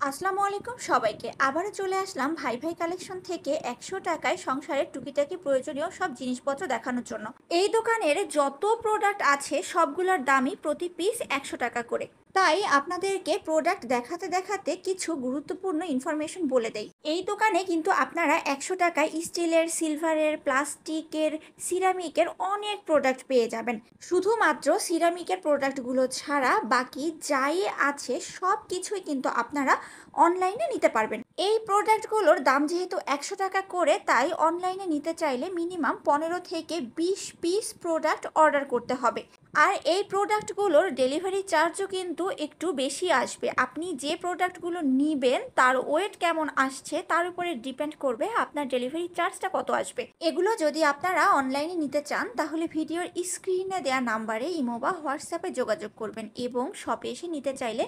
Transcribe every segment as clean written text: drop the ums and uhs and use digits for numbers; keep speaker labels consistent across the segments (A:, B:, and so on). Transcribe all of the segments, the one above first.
A: আসসালামু আলাইকুম সবাইকে। আবারও চলে আসলাম ভাই ভাই কালেকশন থেকে ১০০ টাকায় সংসারের টুকিটাকি প্রয়োজনীয় সব জিনিসপত্র দেখানোর জন্য। এই দোকানের যত প্রোডাক্ট আছে সবগুলোর দামই প্রতি পিস ১০০ টাকা করে। তাই আপনাদেরকে প্রোডাক্ট দেখাতে দেখাতে কিছু গুরুত্বপূর্ণ ইনফরমেশন বলে দেই। এই দোকানে কিন্তু আপনারা ১০০ টাকায় স্টিলের, সিলভারের, প্লাস্টিকের, সিরামিকের অনেক প্রোডাক্ট পেয়ে যাবেন। শুধুমাত্র সিরামিকের প্রোডাক্টগুলো ছাড়া বাকি যাই আছে সব কিছুই কিন্তু আপনারা অনলাইনে নিতে পারবেন। এই প্রোডাক্টগুলোর দাম যেহেতু ১০০ টাকা করে, তাই অনলাইনে নিতে চাইলে মিনিমাম ১৫ থেকে ২০ পিস প্রোডাক্ট অর্ডার করতে হবে। আর এই প্রোডাক্টগুলোর ডেলিভারি চার্জও কিন্তু একটু বেশি আসবে। আপনি যে প্রোডাক্টগুলো নিবেন তার ওয়েট কেমন আসছে তার উপরে ডিপেন্ড করবে আপনার ডেলিভারি চার্জটা কত আসবে। এগুলো যদি আপনারা অনলাইনে নিতে চান তাহলে ভিডিওর স্ক্রিনে দেওয়া নাম্বারে ইমো বা হোয়াটসঅ্যাপে যোগাযোগ করবেন এবং শপে এসে নিতে চাইলে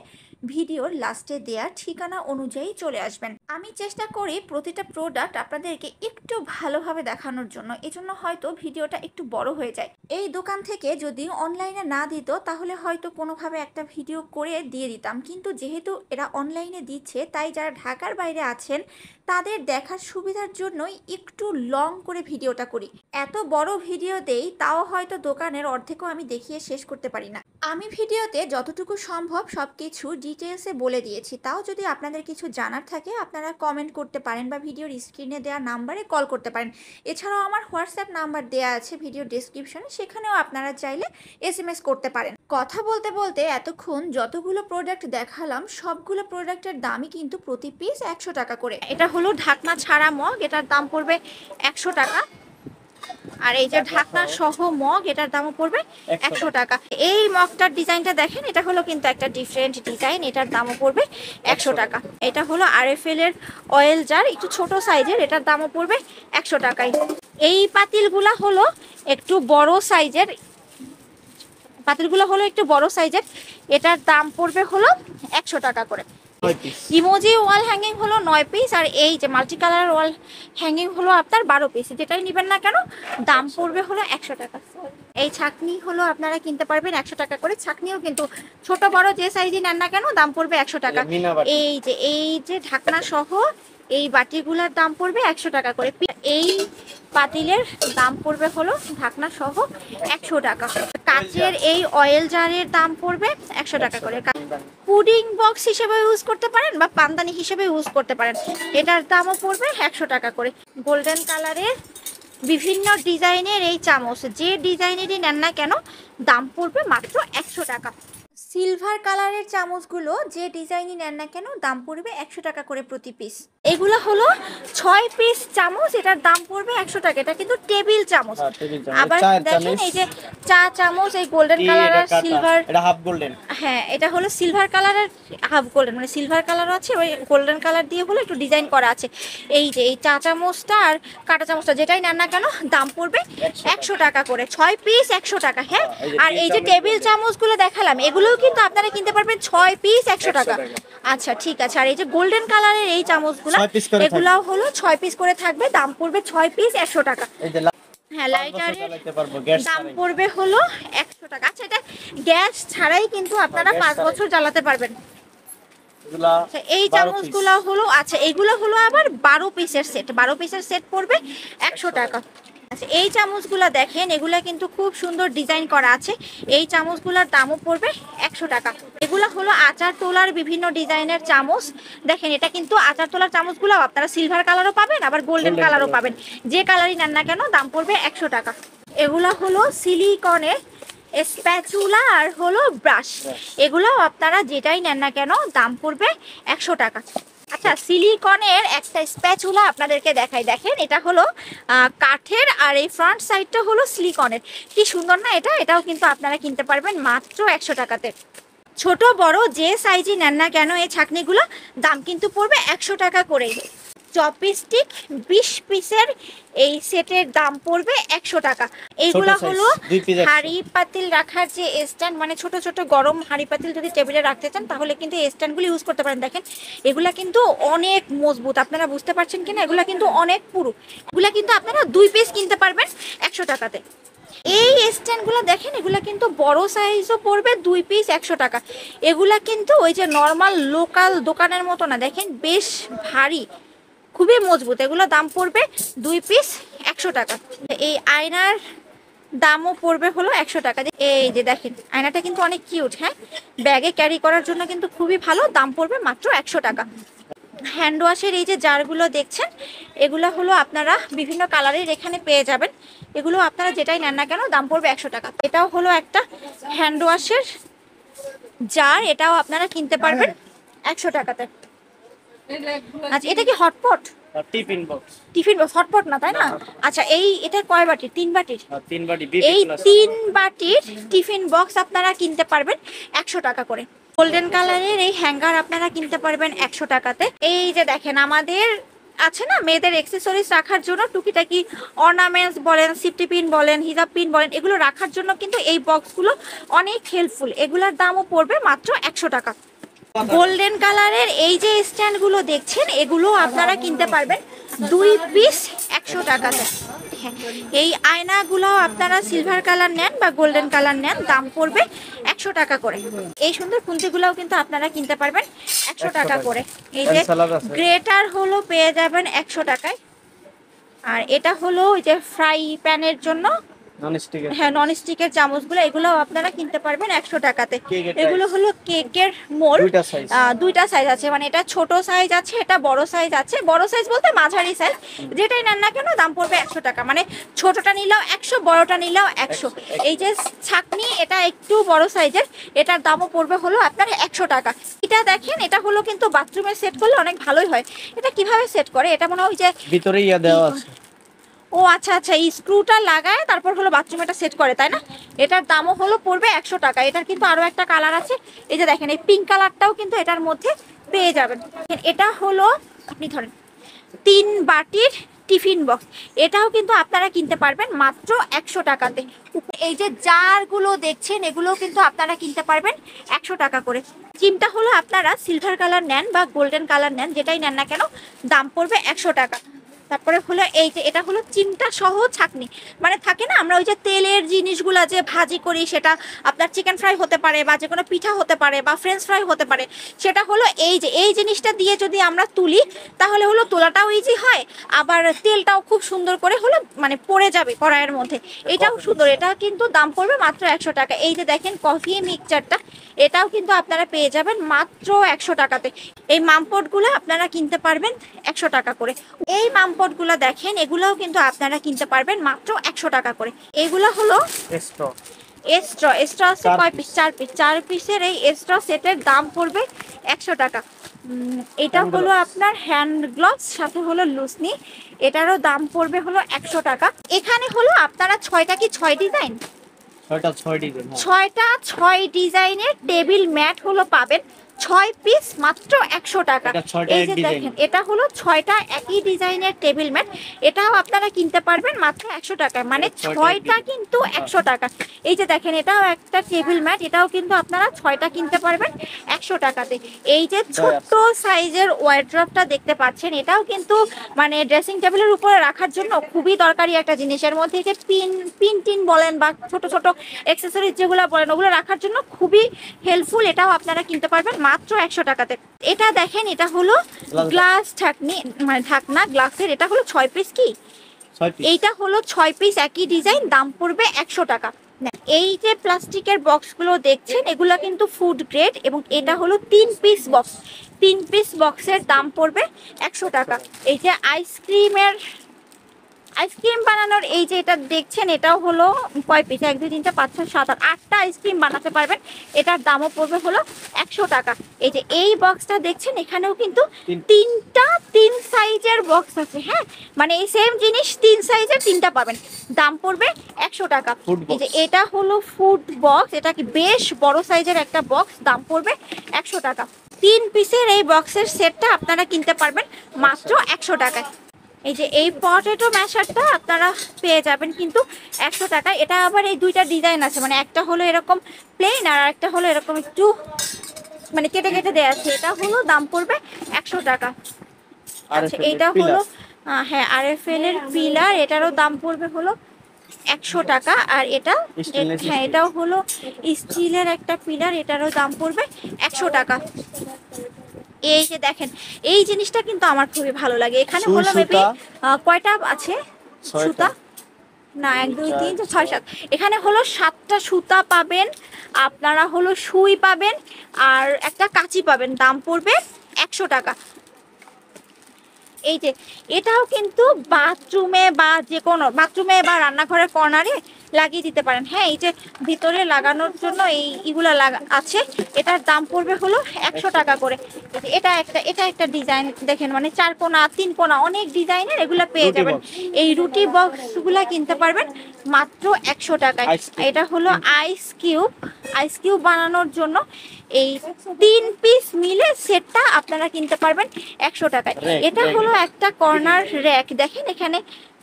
A: ভিডিওর লাস্টে দেওয়া ঠিকানা অনুযায়ী চলে আসবেন। আমি চেষ্টা করি প্রতিটা প্রোডাক্ট আপনাদেরকে একটু ভালোভাবে দেখানোর জন্য, এজন্য হয়তো ভিডিওটা একটু বড় হয়ে যায়। এই দোকান থেকে যদি অনলাইনে না দিত তাহলে হয়তো কোনোভাবে একটা ভিডিও করে দিয়ে দিতাম, কিন্তু যেহেতু এরা অনলাইনে দিচ্ছে তাই যারা ঢাকার বাইরে আছেন তাদের দেখার সুবিধার জন্যই একটু লং করে ভিডিওটা করি। এত বড় ভিডিও দেই তাও হয়তো দোকানের অর্ধেকও আমি দেখিয়ে শেষ করতে পারি না। আমি ভিডিওতে যতটুকু সম্ভব সবকিছু ডিটেলসে বলে দিয়েছি। তাও যদি আপনাদের কিছু জানার থাকে আপনারা কমেন্ট করতে পারেন বা ভিডিওর স্ক্রিনে দেওয়া নাম্বারে কল করতে পারেন। এছাড়াও আমার হোয়াটসঅ্যাপ নাম্বার দেওয়া আছে ভিডিও ডেসক্রিপশনে, সেখানেও আপনারা চাইলে SMS করতে পারেন। কথা বলতে বলতে এতক্ষণ যতগুলো প্রোডাক্ট দেখালাম সবগুলো প্রোডাক্টের দামই কিন্তু প্রতি পিস ১০০ টাকা করে। এটা হলো ঢাকনা ছাড়া মগ, এটার দাম পড়বে ১০০ টাকা। আর এই যে ঢাকনা সহ মগ, এটার দামও পড়বে ১০০ টাকা। এই মগটার ডিজাইনটা দেখেন, এটা হলো কিন্তু একটা ডিফারেন্ট ডিজাইন, এটার দামও পড়বে ১০০ টাকা। এটা হলো RFL এর অয়েল জার, একটু ছোট সাইজের, এটার দামও পড়বে ১০০ টাকায়। এই পাতিলগুলা হলো একটু বড় সাইজের, এটার দাম পড়বে হলো ১০০ টাকা করে। ইমোজি ওয়াল হ্যাঙ্গিং হলো ৯ পিস, আর এই যে মাল্টি কালার ওয়াল হ্যাঙ্গিং হলো আপনার ১২ পিস। যেটাই নেবেন না কেন দাম পড়বে হলো ১০০ টাকা। এই ছাকনি হলো আপনারা কিনতে পারবেন ১০০ টাকা করে। ছাকনিও কিন্তু ছোট বড় যে সাইজে নেন না কেন দাম পড়বে ১০০ টাকা। এই যে ঢাকনা সহ এই বাটিগুলোর দাম পড়বে ১০০ টাকা করে। এই পাতিলের দাম পড়বে হলো ঢাকনা সহ ১০০ টাকা। কাচের এই অয়েল জারের দাম পড়বে ১০০ টাকা করে। পুডিং বক্স হিসেবে ইউজ করতে পারেন বা পানদানি হিসেবে ইউজ করতে পারেন, এটার দামও পড়বে ১০০ টাকা করে। গোল্ডেন কালারের বিভিন্ন ডিজাইনের এই চামচ, যে ডিজাইনেরই নেন না কেন দাম পড়বে মাত্র ১০০ টাকা। সিলভার কালারের চামচগুলো যে ডিজাইনই নেন না কেন দাম পড়বে ১০০ টাকা করে প্রতি পিস। এগুলো হলো ৬ পিস চামচ, এটার দাম পড়বে ১০০ টাকা। এটা কিন্তু টেবিল চামচ। আবার দেখেন এই যে চা চামচ, এই গোল্ডেন কালারের সিলভার,
B: এটা হাফ গোল্ডেন।
A: হ্যাঁ, এটা হলো সিলভার কালারের হাফ গোল্ডেন, মানে সিলভার কালারও আছে, ওই গোল্ডেন কালার দিয়ে হলো একটু ডিজাইন করা আছে। এই যে এই চা চামচটা আর কাঁটা চামচটা যেটাই নেন না কেন দাম পড়বে ১০০ টাকা করে। ৬ পিস ১০০ টাকা। হ্যাঁ, আর এই যে টেবিল চামচগুলো দেখালাম এগুলোও কিন্তু আপনারা কিনতে পারবেন ৬ পিস ১০০ টাকা। আচ্ছা ঠিক আছে। আর এই যে গোল্ডেন কালারের এই চামচগুলো এগুলাও হলো ৬ পিস করে থাকবে, দাম পড়বে ৬ পিস ১০০ টাকা। হ্যাঁ, লাইটারের দাম পড়বে হলো ১০০ টাকা। আচ্ছা, এটা গ্যাস ছাড়াই কিন্তু আপনারা ৫ বছর জ্বালাতে পারবেন। এই চামচগুলো হলো, আচ্ছা এগুলো হলো আবার ১২ পিসের সেট। ১২ পিসের সেট পড়বে ১০০ টাকা। আচ্ছা, এই চামচগুলো দেখেন, এগুলা কিন্তু খুব সুন্দর ডিজাইন করা আছে। এই চামচগুলোর দামও পড়বে ১০০ টাকা। এগুলো হলো আচার তোলার বিভিন্ন ডিজাইনের চামচ। দেখেন, এটা কিন্তু আচার তোলার চামচগুলো আপনারা সিলভার কালারও পাবেন আবার গোল্ডেন কালারও পাবেন, যে কালারই নেন না কেন দাম পড়বে ১০০ টাকা। এগুলো হলো সিলিকনের স্প্যাচুলা আর হলো ব্রাশ, এগুলোও আপনারা যেটাই নেন না কেন দাম পড়বে ১০০ টাকা। আচ্ছা, সিলিকনের একটা স্প্যাচুলা আপনাদেরকে দেখাই। দেখেন, এটা হলো কাঠের আর এই ফ্রন্ট সাইডটা হলো সিলিকনের। কি সুন্দর না এটা? এটাও কিন্তু আপনারা কিনতে পারবেন মাত্র ১০০ টাকাতে। ছোট বড় যে সাইজই নেন না কেন এই ছাকনিগুলো দাম কিন্তু পড়বে ১০০ টাকা করে। চপস্টিক ২০ পিসের এই সেটের দাম পড়বে ১০০ টাকা। এইগুলো হলো হাঁড়ি পাতিল রাখার যে স্ট্যান্ড, মানে ছোট ছোট গরম হাঁড়ি পাতিল যদি টেবিলে রাখতে চান তাহলে কিন্তু এই স্ট্যান্ডগুলো ইউজ করতে পারেন। দেখেন, এগুলা কিন্তু অনেক মজবুত, আপনারা বুঝতে পারছেন কিনা? এগুলা কিন্তু অনেক পুরু। এগুলা কিন্তু আপনারা ২ পিস কিনতে পারবেন ১০০ টাকাতে। এই স্ট্যান্ডগুলো দেখেন, এগুলা কিন্তু বড় সাইজও পড়বে, 2 পিস 100 টাকা। এগুলা কিন্তু ওই যে নর্মাল লোকাল দোকানের মতো না, দেখেন বেশ ভারী, খুবই মজবুত। এগুলো দাম পড়বে 2 পিস 100 টাকা। এই আয়নার দামও পড়বে হলো 100 টাকা। এই যে দেখেন আয়নাটা কিন্তু অনেক কিউট, হ্যাঁ, ব্যাগে ক্যারি করার জন্য কিন্তু খুবই ভালো, দাম পড়বে মাত্র 100 টাকা। হ্যান্ড ওয়াশের এই যে জারগুলো দেখছেন, এগুলো হলো আপনারা বিভিন্ন কালারের এখানে পেয়ে যাবেন। এগুলো আপনারা যেটাই নেন না কেন দাম পড়বে 100 টাকা। এটাও হলো একটা হ্যান্ড ওয়াশের জার, এটাও আপনারা কিনতে পারবেন 100 টাকাতে। আচ্ছা, এটা কি hotpot?
B: Tiffin box.
A: Tiffin box, hotpot না তাই না? আচ্ছা, এটা কয় বাটির? 3 বাটির?
B: 3 বাটি।
A: এই 3 বাটির টিফিন বক্স আপনারা কিনতে পারবেন 100 টাকা করে। গোল্ডেন কালারের এই হ্যাঙ্গার আপনারা কিনতে পারবেন 100 টাকাতে। এই যে দেখেন আমাদের আছে না মেয়েদের অ্যাকসেসরিজ রাখার জন্য, টুকিটাকি অর্নামেন্টস বলেন, সিফটি পিন বলেন, হিজাব পিন বলেন, এগুলো রাখার জন্য কিন্তু এই বক্সগুলো অনেক হেল্পফুল। এগুলোর দামও পড়বে মাত্র 100 টাকা। গোল্ডেন কালারের এই যে স্ট্যান্ডগুলো দেখছেন, এগুলো আপনারা কিনতে পারবেন 2 পিস 100 টাকাতে। হ্যাঁ, এই আয়নাগুলো আপনারা সিলভার কালার নেন বা গোল্ডেন কালার নেন, দাম পড়বে 100 টাকা করে। এই সুন্দর খুন্তিগুলোও কিন্তু আপনারা কিনতে পারবেন 100 টাকা করে। এই যে গ্রেটার হলো পেয়ে যাবেন 100 টাকায়। আর এটা হলো ওই যে ফ্রাই প্যানের জন্য, হ্যাঁ, নন স্টিকের চামচগুলো, এগুলোও আপনারা কিনতে পারবেন 100 টাকাতে। এগুলো হলো কেকের মোল্ড, দুইটা সাইজ আছে, মানে এটা ছোট সাইজ আছে, এটা বড় সাইজ আছে। বড় সাইজ বলতে মাঝারি সাইজ, যেটাই নেন না কেন দাম পড়বে 100 টাকা, মানে ছোটটা নিলেও 100, বড়টা নিলেও 100। এই যে ছাকনি, এটা একটু বড় সাইজের, এটার দামও পড়বে হলো আপনার 100 টাকা। এটা দেখেন, এটা হলো কিন্তু বাথরুমে সেট করলে অনেক ভালোই হয়। এটা কিভাবে সেট করে? এটা মনে হয় যে
B: ভিতরে ইয়া দেওয়া আছে।
A: ও আচ্ছা আচ্ছা, এই স্ক্রুটা লাগায় তারপর হলো বাথরুমে এটা সেট করে, তাই না? এটার দামও হলো পড়বে 100 টাকা। এটার কিন্তু আরো একটা কালার আছে, এই যে দেখেন এই পিঙ্ক কালারটাও কিন্তু এটার মধ্যে পেয়ে যাবেন। এটা হলো আপনি ধরেন 3 বাটির টিফিন বক্স, এটাও কিন্তু আপনারা কিনতে পারবেন মাত্র 100 টাকাতে। এই যে জারগুলো দেখছেন, এগুলোও কিন্তু আপনারা কিনতে পারবেন 100 টাকা করে। চিমটা হলো আপনারা সিলভার কালার নেন বা গোল্ডেন কালার নেন, যেটাই নেন না কেন দাম পড়বে 100 টাকা। তারপরে হলো এই যে এটা হলো চিমটা সহ ছাকনি, মানে থাকে না আমরা ওই যে তেলের জিনিসগুলা যে ভাজি করি, সেটা আপনার চিকেন ফ্রাই হতে পারে বা যে কোনো পিঠা হতে পারে বা ফ্রেঞ্চ ফ্রাই হতে পারে, সেটা হলো এই যে এই জিনিসটা দিয়ে যদি আমরা তুলি তাহলে হলো তোলাটাও ইজি হয়, আবার তেলটাও খুব সুন্দর করে হলো মানে পড়ে যাবে কড়াইয়ের মধ্যে, এটাও সুন্দর। এটা কিন্তু দাম পড়বে মাত্র 100 টাকা। এই যে দেখেন কফি মিক্সচারটা, এটাও কিন্তু আপনারা পেয়ে যাবেন মাত্র 100 টাকাতে। এই মামপটগুলো আপনারা কিনতে পারবেন 100 টাকা করে। এই মামপটগুলো দেখেন, এগুলোও কিন্তু আপনারা কিনতে পারবেন মাত্র 100 টাকা করে। এগুলো হলো এক্সট্রা আছে কয় পিস? 4 পিস। 4 পিসের এই এক্সট্রা সেটের দাম পড়বে 100 টাকা। এটা হলো আপনার হ্যান্ড গ্লাভস, সাথে হলো লুসনি, এটারও দাম পড়বে হলো 100 টাকা। এখানে হলো আপনারা 6টা কি 6 ডিজাইন, 6টা 6 ডিজাইনের টেবিল ম্যাট হলো পাবেন 6 পিস মাত্র 100 টাকা। এই যে দেখেন এটা হলো 6টা একই ডিজাইনের টেবিল ম্যাট, এটাও আপনারা কিনতে পারবেন মাত্র 100 টাকা, মানে 6টা কিন্তু 100 টাকা। এই যে দেখেন এটাও একটা টেবিল ম্যাট, এটাও কিন্তু আপনারা 6টা কিনতে পারবেন 100 টাকাতে। এই যে ছোট্ট সাইজের ওয়ার্ড্রপটা দেখতে পাচ্ছেন, এটাও কিন্তু মানে ড্রেসিং টেবিলের উপরে রাখার জন্য খুবই দরকারি একটা জিনিস। এর মধ্যে যে পিন টিন বলেন বা ছোট ছোট অ্যাকসেসরিজ যেগুলো বলেন, ওগুলো রাখার জন্য খুবই হেল্পফুল। এটাও আপনারা কিনতে পারবেন মাত্র 100 টাকাতে। এটা দেখেন, এটা হলো গ্লাস ঢাকনি, মানে ঢাকনা গ্লাসের, এটা হলো 6 পিস কি, এইটা হলো 6 পিস একই ডিজাইন, দাম পড়বে 100 টাকা। এই যে প্লাস্টিকের বক্সগুলো দেখছেন, এগুলো কিন্তু ফুড গ্রেড, এবং এটা হলো 3 পিস বক্স। 3 পিস বক্সের দাম পড়বে 100 টাকা। এই যে আইসক্রিম বানানোর এই যে এটা দেখছেন, এটাও হলো কয় পিস, 1 2 3 4 5 6 7 8 8টা আইসক্রিম বানাতে পারবেন, এটার দামও পড়বে হলো 100 টাকা। এই যে এই বক্সটা দেখছেন, এখানেও কিন্তু 3টা 3 সাইজের বক্স আছে, হ্যাঁ, মানে এই সেম জিনিস 3 সাইজের 3টা পাবেন, দাম পড়বে 100 টাকা। এই যে এটা হলো ফুড বক্স, এটা কি বেশ বড় সাইজের একটা বক্স, দাম পড়বে 100 টাকা। 3 পিসের এই বক্সের সেটটা আপনারা কিনতে পারবেন মাত্র 100 টাকায়। এই যে এই পটেটো ম্যাশারটা আপনারা পেয়ে যাবেন কিন্তু 100 টাকা। এটা আবার এই দুইটা ডিজাইন আছে, মানে একটা হলো এরকম প্লেন আর একটা হলো এরকম একটু মানে কেটে কেটে দেওয়া আছে, এটা হলো দাম পড়বে 100 টাকা। আচ্ছা, এটা হলো হ্যাঁ RFL এর পিলার, এটারও দাম পড়বে হলো 100 টাকা। আর এটা
B: Stainless
A: হ্যাঁ
B: steel।
A: এটাও হলো স্টিলের একটা পিলার, এটারও দাম পড়বে 100 টাকা। এই যে দেখেন, এই জিনিসটা কিন্তু আমার খুবই ভালো লাগে। এখানে
B: সুই
A: হলো মেবি
B: সুতা
A: কয়টা আছে
B: 6টা।
A: সুতা? না, 1 2 3 4 6 7, এখানে হলো 7টা সুতা পাবেন, আপনারা হলো সুই পাবেন, আর একটা কাঁচি পাবেন। দাম পড়বে 100 টাকা। এই যে এটাও কিন্তু বাথরুমে বা যে কোনো বাথরুমে বা রান্নাঘরের কর্নারে লাগিয়ে দিতে পারেন। হ্যাঁ, এই যে ভিতরে লাগানোর জন্য এইগুলা আছে। এটার দাম পড়বে হলো 100 টাকা করে। এই যে এটা একটা ডিজাইন দেখেন, মানে 4 কোণা 3 কোণা অনেক ডিজাইনের এগুলা পেয়ে
B: রুটি
A: যাবেন।
B: box।
A: এই রুটি বক্সগুলা কিনতে পারবেন মাত্র 100 টাকায়।
B: Ice cube।
A: এটা হলো আইস কিউব বানানোর জন্য এই 3 পিস মিলে সেটটা আপনারা কিনতে পারবেন 100 টাকায়।
B: Rack,
A: এটা
B: rack।
A: হলো একটা কর্নার র্যাক, দেখেন এখানে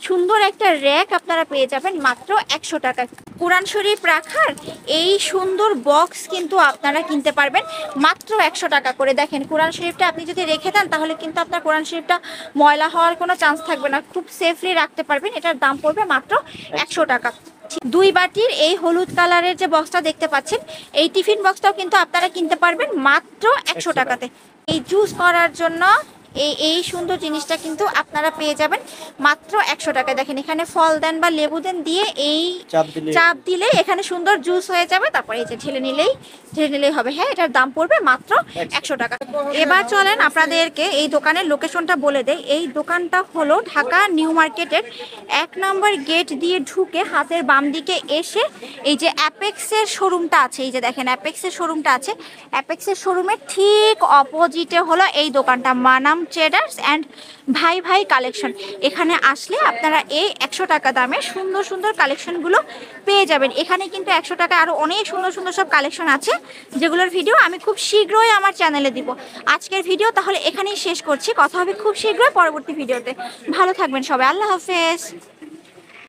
A: সুন্দর একটা র্যাক আপনারা পেয়ে যাবেন মাত্র 100 টাকায়। কোরআন শরীফ রাখার এই সুন্দর বক্স কিন্তু আপনারা কিনতে পারবেন মাত্র 100 টাকা করে। দেখেন কোরআন শরীফটা আপনি যদি রেখে দেন তাহলে কিন্তু আপনার কোরআন শরীফটা ময়লা হওয়ার কোনো চান্স থাকবে না, খুব সেফলি রাখতে পারবেন। এটার দাম পড়বে মাত্র 100 টাকা। 2 বাটির এই হলুদ কালারের যে বক্সটা দেখতে পাচ্ছেন, এই টিফিন বক্সটাও কিন্তু আপনারা কিনতে পারবেন মাত্র 100 টাকাতে। এই জুস করার জন্য এই সুন্দর জিনিসটা কিন্তু আপনারা পেয়ে যাবেন মাত্র 100 টাকায়। দেখেন এখানে ফল দেন বা লেবু দেন দিয়ে এই চাপ দিলে এখানে সুন্দর জুস হয়ে যাবে, তারপরে এই যে ঢেলে নিলেই হবে। হ্যাঁ, এটার দাম পড়বে মাত্র 100 টাকা। এবার চলেন আপনাদেরকে এই দোকানের লোকেশনটা বলে দেই। এই দোকানটা হলো ঢাকা নিউ মার্কেটের 1 নম্বর গেট দিয়ে ঢুকে হাতের বাম দিকে এসে এই যে অ্যাপেক্সের শোরুমটা আছে, এই যে দেখেন অ্যাপেক্সের শোরুমটা আছে, অ্যাপেক্সের শোরুমের ঠিক অপোজিটে হলো এই দোকানটা, মানাম ট্রেডার্স অ্যান্ড ভাই ভাই কালেকশন। এখানে আসলে আপনারা এই 100 টাকা দামে সুন্দর সুন্দর কালেকশনগুলো পেয়ে যাবেন। এখানে কিন্তু 100 টাকা আরও অনেক সুন্দর সুন্দর সব কালেকশন আছে, যেগুলোর ভিডিও আমি খুব শীঘ্রই আমার চ্যানেলে দিব। আজকের ভিডিও তাহলে এখানেই শেষ করছি, কথা হবে খুব শীঘ্রই পরবর্তী ভিডিওতে। ভালো থাকবেন সবাই, আল্লাহ হাফেজ।